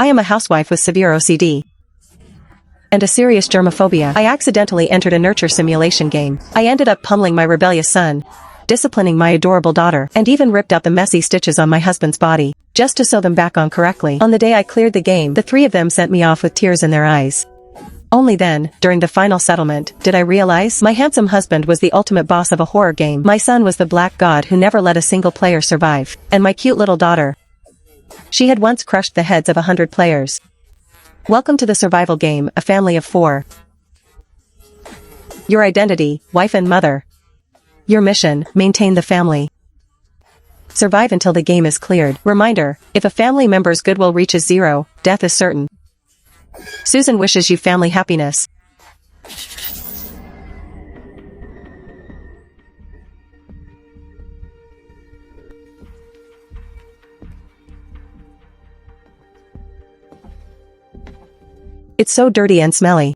I am a housewife with severe OCD and a serious germophobia. I accidentally entered a nurture simulation game. I ended up pummeling my rebellious son, disciplining my adorable daughter, and even ripped out the messy stitches on my husband's body, just to sew them back on correctly. On the day I cleared the game, the three of them sent me off with tears in their eyes. Only then, during the final settlement, did I realize my handsome husband was the ultimate boss of a horror game. My son was the black god who never let a single player survive. And my cute little daughter, she had once crushed the heads of 100 players. Welcome to the survival game, a family of 4. Your identity, wife and mother. Your mission, maintain the family. Survive until the game is cleared. Reminder, if a family member's goodwill reaches 0, death is certain. Susan wishes you family happiness. It's so dirty and smelly.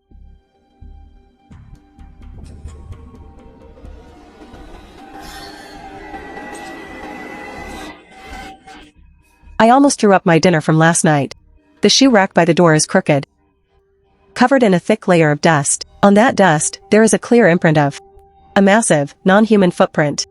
I almost threw up my dinner from last night. The shoe rack by the door is crooked, covered in a thick layer of dust. On that dust, there is a clear imprint of a massive, non-human footprint.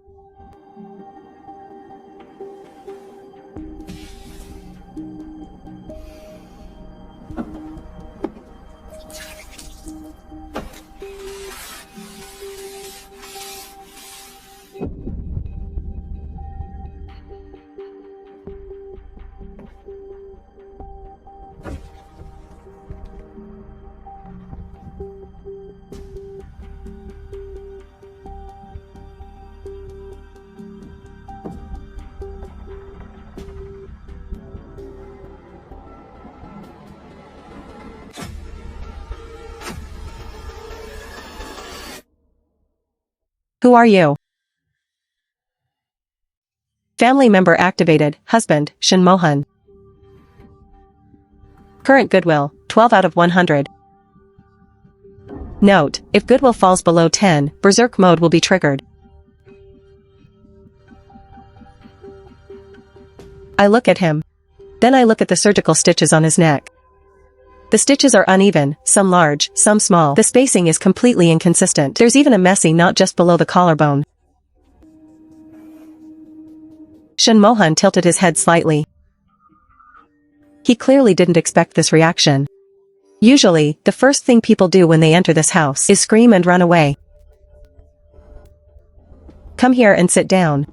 Who are you? Family member activated, husband, Shin Mohan. Current goodwill, 12 out of 100. Note, if goodwill falls below 10, berserk mode will be triggered. I look at him. Then I look at the surgical stitches on his neck. The stitches are uneven, some large, some small. The spacing is completely inconsistent. There's even a messy knot just below the collarbone. Shin Mohan tilted his head slightly. He clearly didn't expect this reaction. Usually, the first thing people do when they enter this house is scream and run away. Come here and sit down.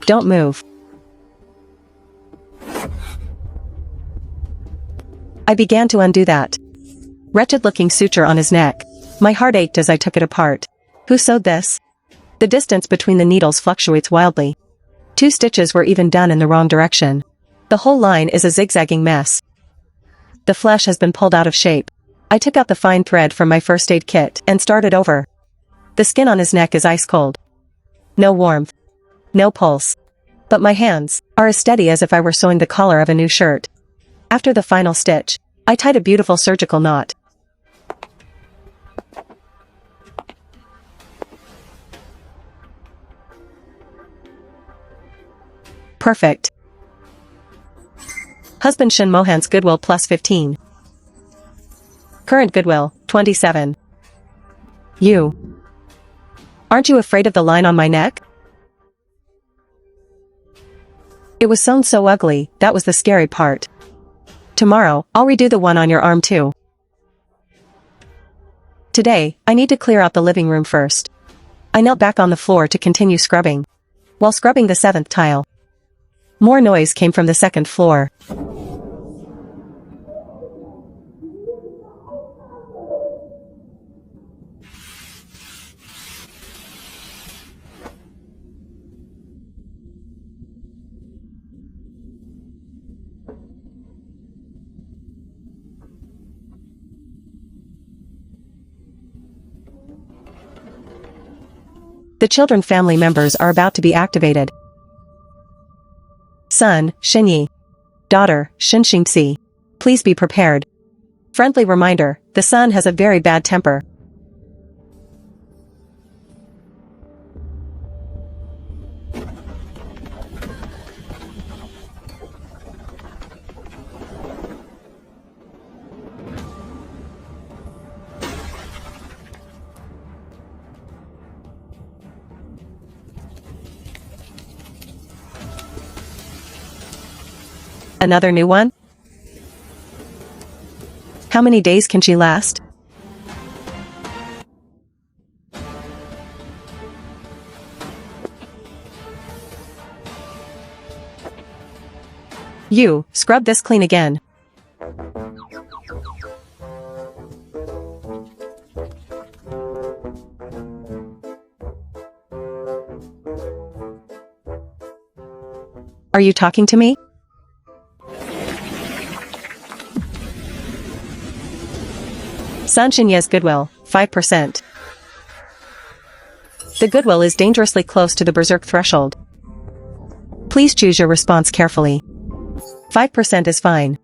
Don't move. I began to undo that wretched-looking suture on his neck. My heart ached as I took it apart. Who sewed this? The distance between the needles fluctuates wildly. 2 stitches were even done in the wrong direction. The whole line is a zigzagging mess. The flesh has been pulled out of shape. I took out the fine thread from my first aid kit and started over. The skin on his neck is ice cold. No warmth. No pulse. But my hands are as steady as if I were sewing the collar of a new shirt. After the final stitch, I tied a beautiful surgical knot. Perfect. Husband Shin Mohan's goodwill plus 15. Current goodwill, 27. You. Aren't you afraid of the line on my neck? It was sewn so ugly, that was the scary part. Tomorrow, I'll redo the one on your arm too. Today, I need to clear out the living room first. I knelt back on the floor to continue scrubbing. While scrubbing the 7th tile, more noise came from the 2nd floor. The children family members are about to be activated. Son, Shinyi. Daughter, Shinshinxi. Please be prepared. Friendly reminder, the son has a very bad temper. Another new one? How many days can she last? You, scrub this clean again. Are you talking to me? San Shinye's goodwill, 5%. The goodwill is dangerously close to the berserk threshold. Please choose your response carefully. 5% is fine.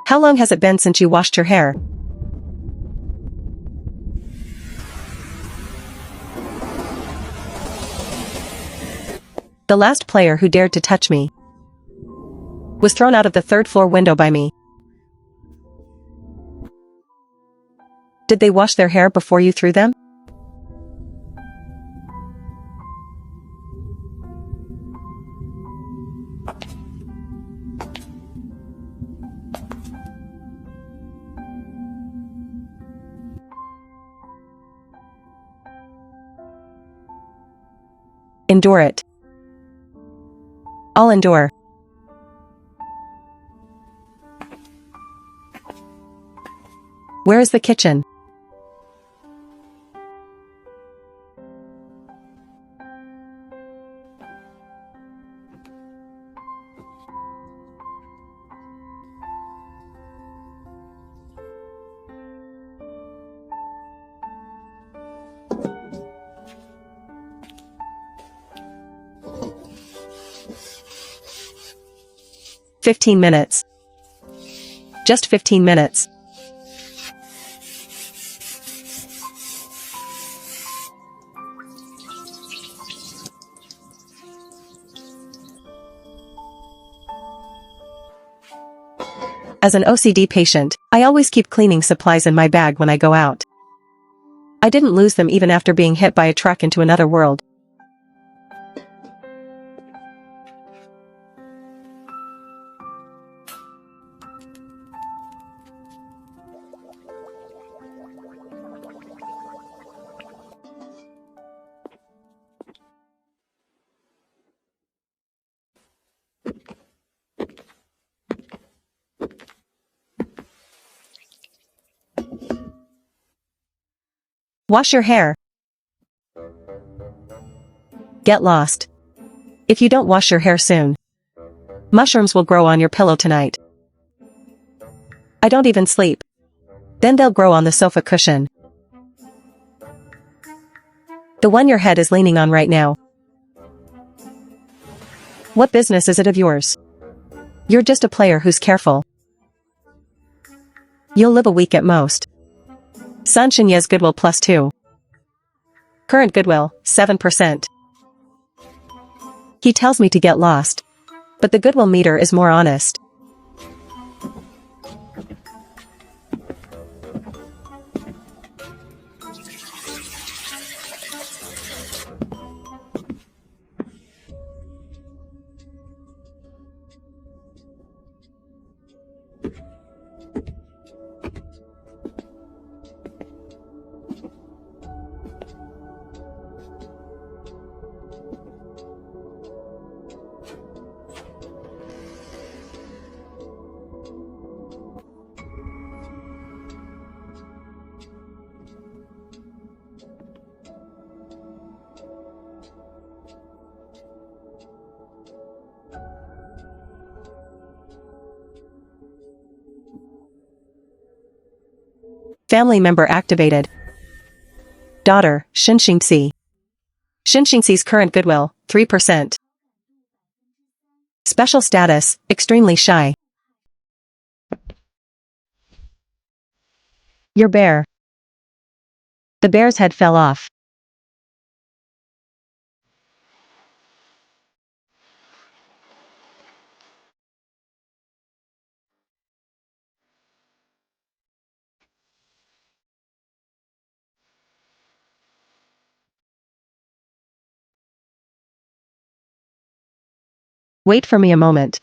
How long has it been since you washed your hair? The last player who dared to touch me was thrown out of the third-floor window by me. Did they wash their hair before you threw them? Endure it. I'll endure. Where is the kitchen? "15 minutes. Just 15 minutes. As an OCD patient, I always keep cleaning supplies in my bag when I go out. I didn't lose them even after being hit by a truck into another world. Wash your hair. Get lost. If you don't wash your hair soon, mushrooms will grow on your pillow tonight. I don't even sleep. Then they'll grow on the sofa cushion. The one your head is leaning on right now. What business is it of yours? You're just a player who's careful. You'll live a week at most. San Shinye's goodwill +2. Current goodwill, 7%. He tells me to get lost. But the goodwill meter is more honest. Family member activated. Daughter, Shinshingsi. Shinshingsi's current goodwill, 3%. Special status, extremely shy. Your bear. The bear's head fell off. Wait for me a moment.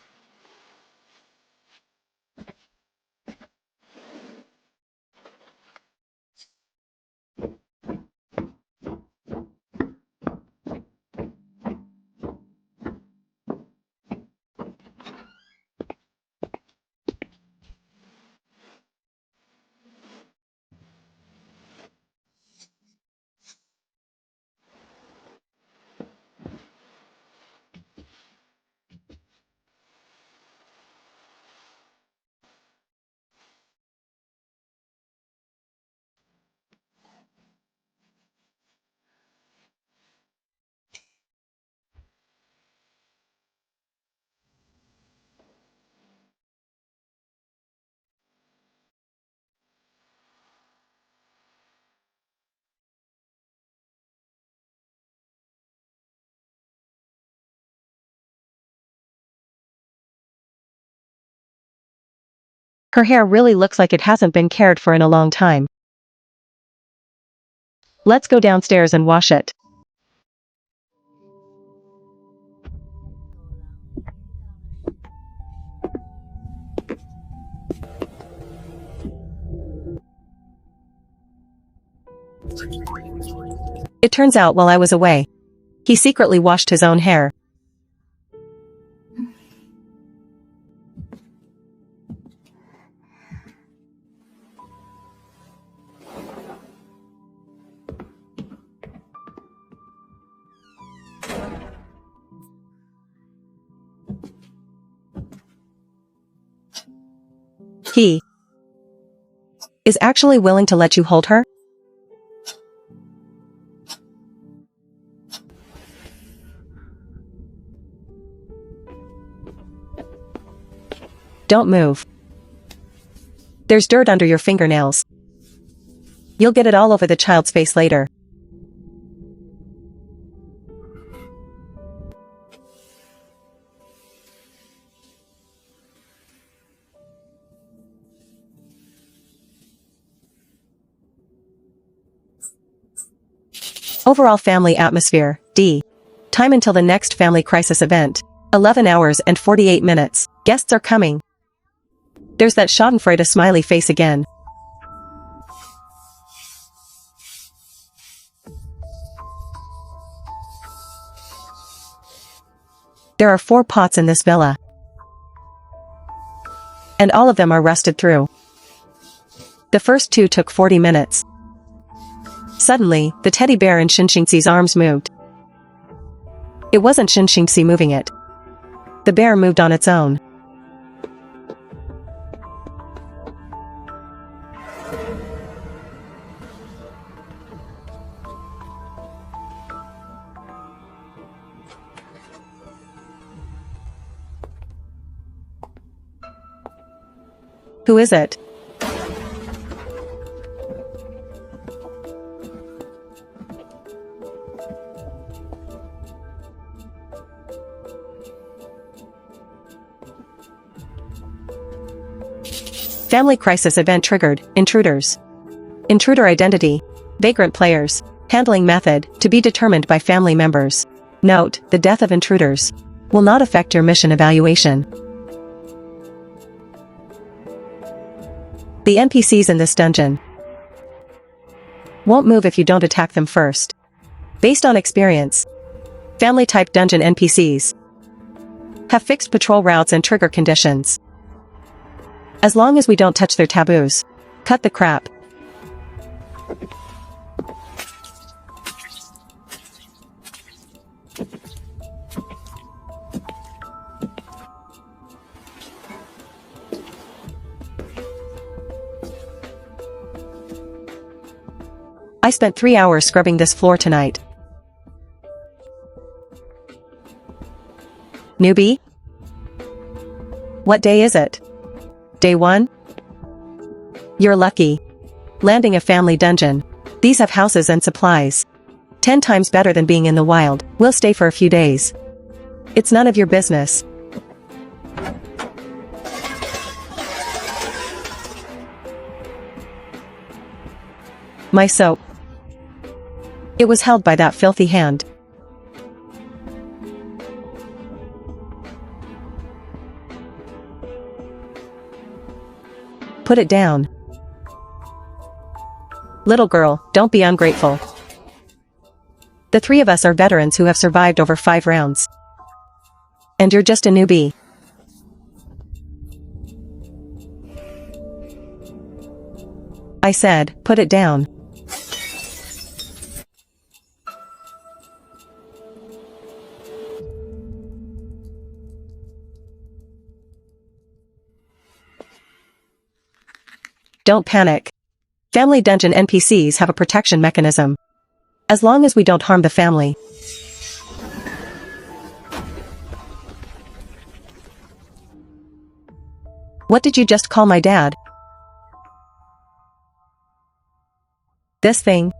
Her hair really looks like it hasn't been cared for in a long time. Let's go downstairs and wash it. It turns out while I was away, he secretly washed his own hair. He is actually willing to let you hold her? Don't move. There's dirt under your fingernails. You'll get it all over the child's face later. Overall family atmosphere, D. Time until the next family crisis event. 11 hours and 48 minutes. Guests are coming. There's that schadenfreude smiley face again. There are 4 pots in this villa. And all of them are rusted through. The first 2 took 40 minutes. Suddenly, the teddy bear in Shinshingsi's arms moved. It wasn't Shinshingsi moving it. The bear moved on its own. Who is it? Family crisis event triggered. Intruders. Intruder identity. Vagrant players. Handling method, to be determined by family members. Note, the death of intruders will not affect your mission evaluation. The NPCs in this dungeon won't move if you don't attack them first. Based on experience, family-type dungeon NPCs have fixed patrol routes and trigger conditions. As long as we don't touch their taboos. Cut the crap. I spent 3 hours scrubbing this floor tonight. Newbie? What day is it? Day 1? You're lucky. Landing a family dungeon. These have houses and supplies. 10 times better than being in the wild. We'll stay for a few days. It's none of your business. My soap. It was held by that filthy hand. Put it down. Little girl, don't be ungrateful. The 3 of us are veterans who have survived over 5 rounds. And you're just a newbie. I said, put it down. Don't panic. Family dungeon NPCs have a protection mechanism. As long as we don't harm the family. What did you just call my dad? This thing.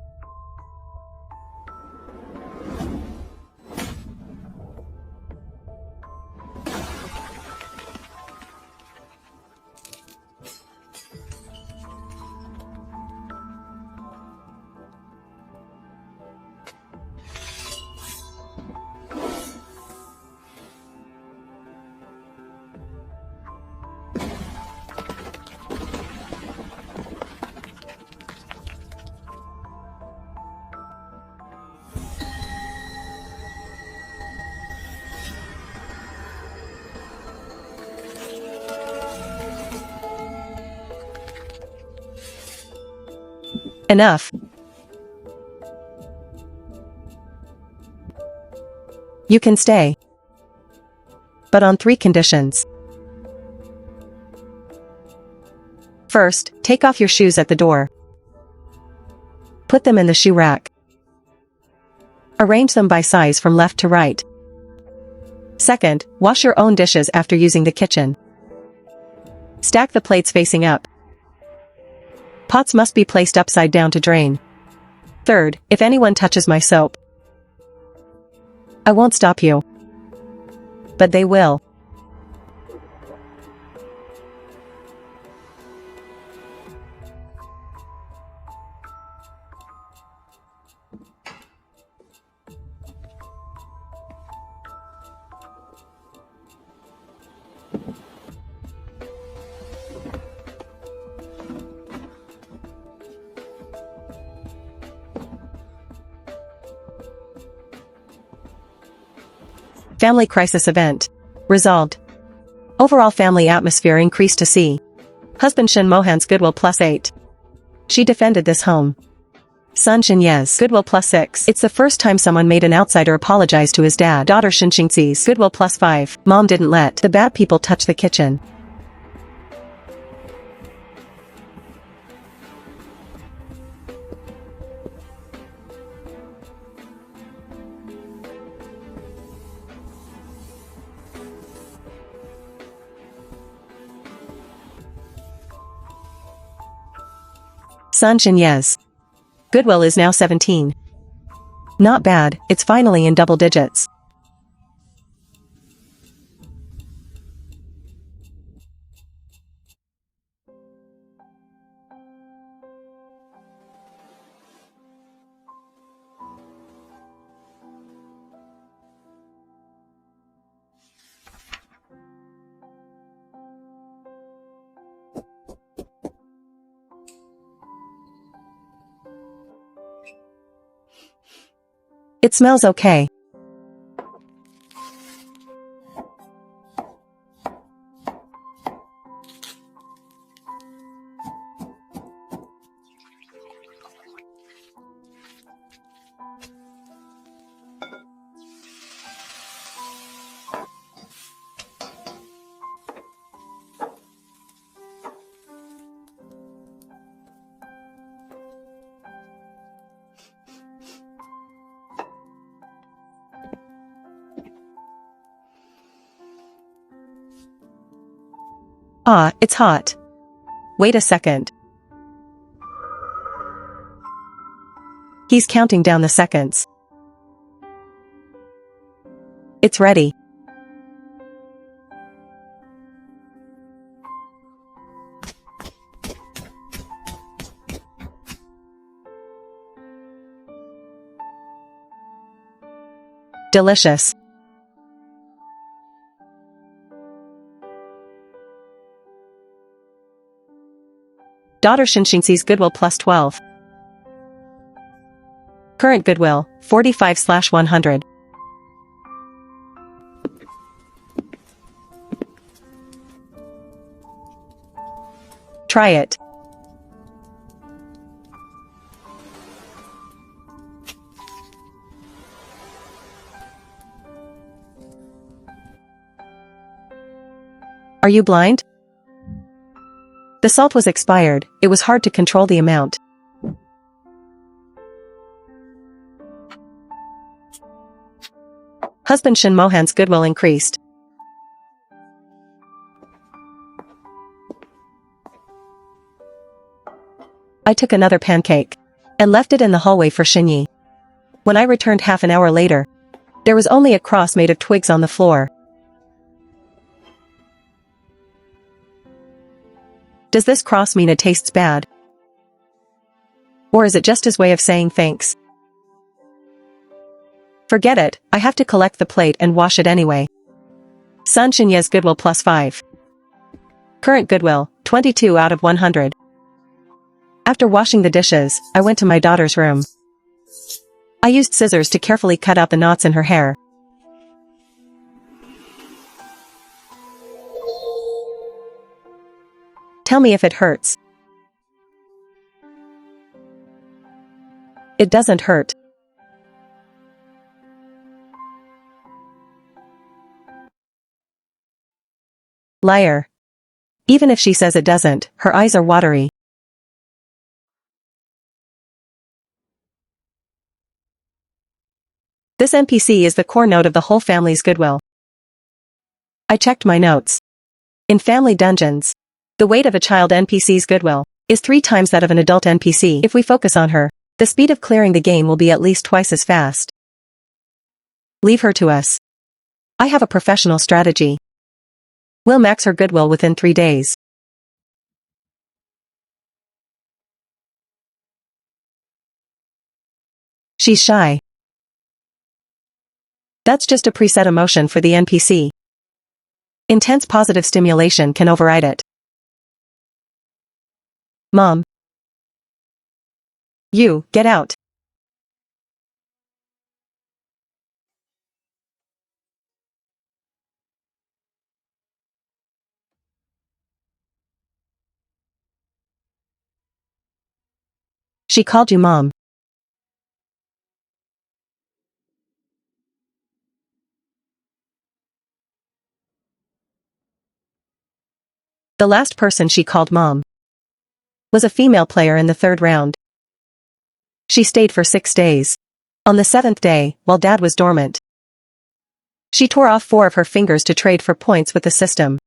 Enough. You can stay. But on 3 conditions. First, take off your shoes at the door. Put them in the shoe rack. Arrange them by size from left to right. Second, wash your own dishes after using the kitchen. Stack the plates facing up. Pots must be placed upside down to drain. Third, if anyone touches my soap, I won't stop you. But they will. Family crisis event. Resolved. Overall family atmosphere increased to C. Husband Shin Mohan's goodwill +8. She defended this home. Son Shin Ye's goodwill +6. It's the first time someone made an outsider apologize to his dad. Daughter Shin Xingxi's goodwill +5. Mom didn't let the bad people touch the kitchen. Son Shin Ye's goodwill is now 17. Not bad, it's finally in double digits. It smells okay. Ah, it's hot. Wait a second. He's counting down the seconds. It's ready. Delicious. Daughter Shinshin sees Goodwill plus 12. Current Goodwill, 45/100. Try it. Are you blind? The salt was expired, it was hard to control the amount. Husband Shin Mohan's goodwill increased. I took another pancake and left it in the hallway for Shinyi. When I returned half an hour later, there was only a cross made of twigs on the floor. Does this cross mean it tastes bad? Or is it just his way of saying thanks? Forget it, I have to collect the plate and wash it anyway. Sun Shinye's goodwill plus 5. Current goodwill, 22 out of 100. After washing the dishes, I went to my daughter's room. I used scissors to carefully cut out the knots in her hair. Tell me if it hurts. It doesn't hurt. Liar. Even if she says it doesn't, her eyes are watery. This NPC is the core node of the whole family's goodwill. I checked my notes. In family dungeons, the weight of a child NPC's goodwill is 3 times that of an adult NPC. If we focus on her, the speed of clearing the game will be at least twice as fast. Leave her to us. I have a professional strategy. We'll max her goodwill within 3 days. She's shy. That's just a preset emotion for the NPC. Intense positive stimulation can override it. Mom. You, get out. She called you mom. The last person she called mom was a female player in the 3rd round. She stayed for 6 days. On the 7th day, while dad was dormant, she tore off 4 of her fingers to trade for points with the system.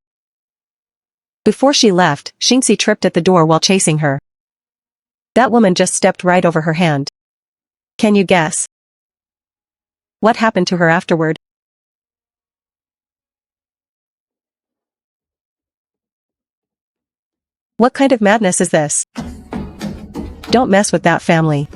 Before she left, Shinxi tripped at the door while chasing her. That woman just stepped right over her hand. Can you guess what happened to her afterward? What kind of madness is this? Don't mess with that family.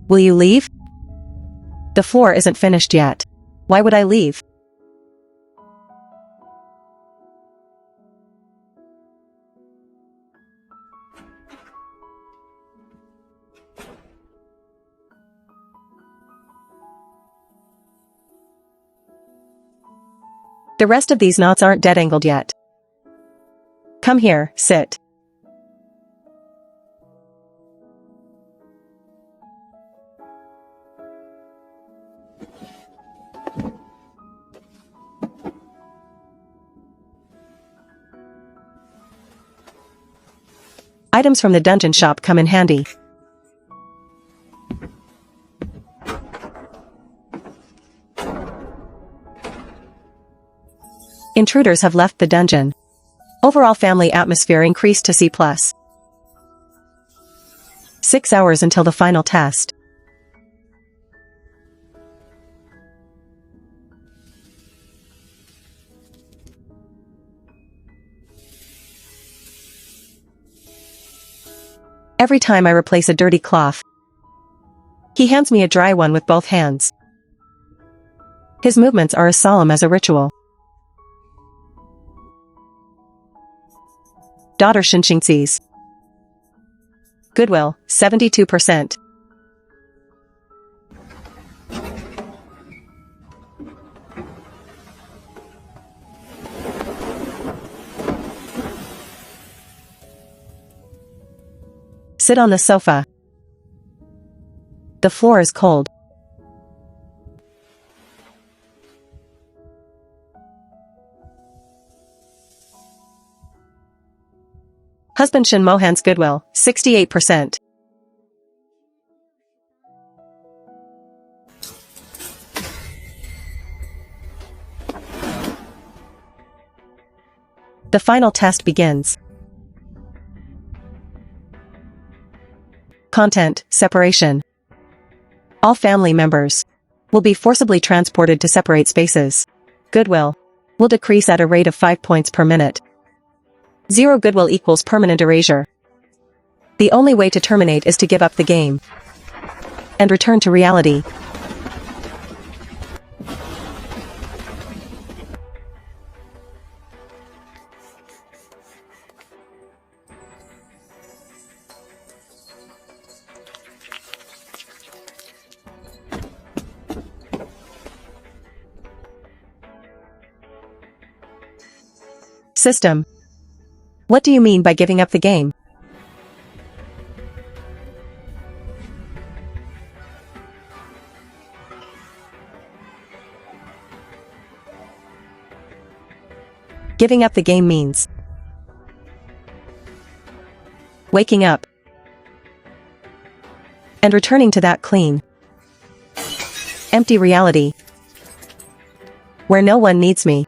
Will you leave? The floor isn't finished yet. Why would I leave? The rest of these knots aren't dead angled yet. Come here, sit. Items from the dungeon shop come in handy. Intruders have left the dungeon. Overall family atmosphere increased to C+. 6 hours until the final test. Every time I replace a dirty cloth, he hands me a dry one with both hands. His movements are as solemn as a ritual. Daughter Shinshingsees. Goodwill, 72%. Sit on the sofa. The floor is cold. Husband Shin Mohan's goodwill, 68%. The final test begins. Content, separation. All family members will be forcibly transported to separate spaces. Goodwill will decrease at a rate of 5 points per minute. 0 goodwill equals permanent erasure. The only way to terminate is to give up the game and return to reality. System. What do you mean by giving up the game? Giving up the game means waking up and returning to that clean, empty reality where no one needs me.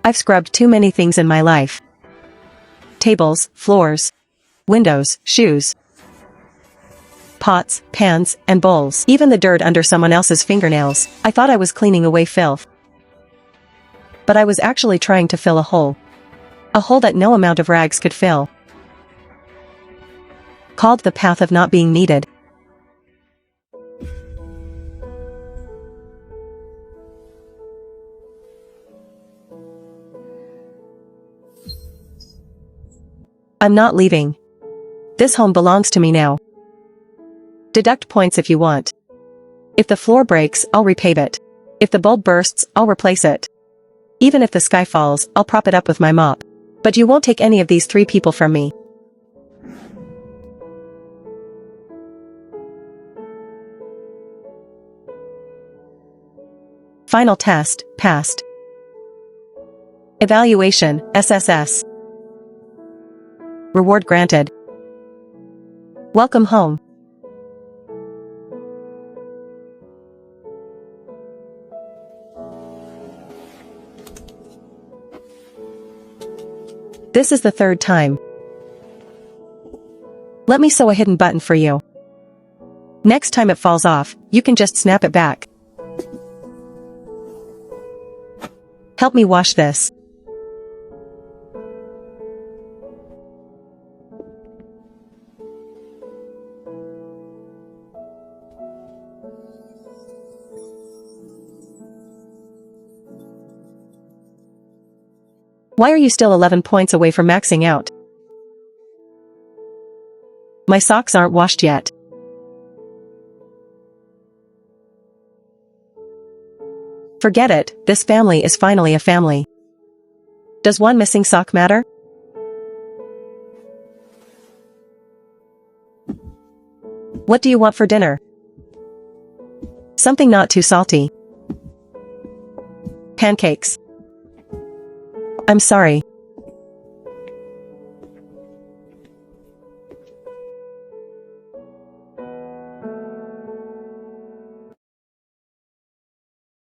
I've scrubbed too many things in my life. Tables, floors, windows, shoes, pots, pans, and bowls. Even the dirt under someone else's fingernails. I thought I was cleaning away filth, but I was actually trying to fill a hole. A hole that no amount of rags could fill. Called the path of not being needed. I'm not leaving. This home belongs to me now. Deduct points if you want. If the floor breaks, I'll repave it. If the bulb bursts, I'll replace it. Even if the sky falls, I'll prop it up with my mop. But you won't take any of these 3 people from me. Final test, passed. Evaluation, SSS. Reward granted. Welcome home. This is the 3rd time. Let me sew a hidden button for you. Next time it falls off, you can just snap it back. Help me wash this. Why are you still 11 points away from maxing out? My socks aren't washed yet. Forget it, this family is finally a family. Does one missing sock matter? What do you want for dinner? Something not too salty. Pancakes. I'm sorry,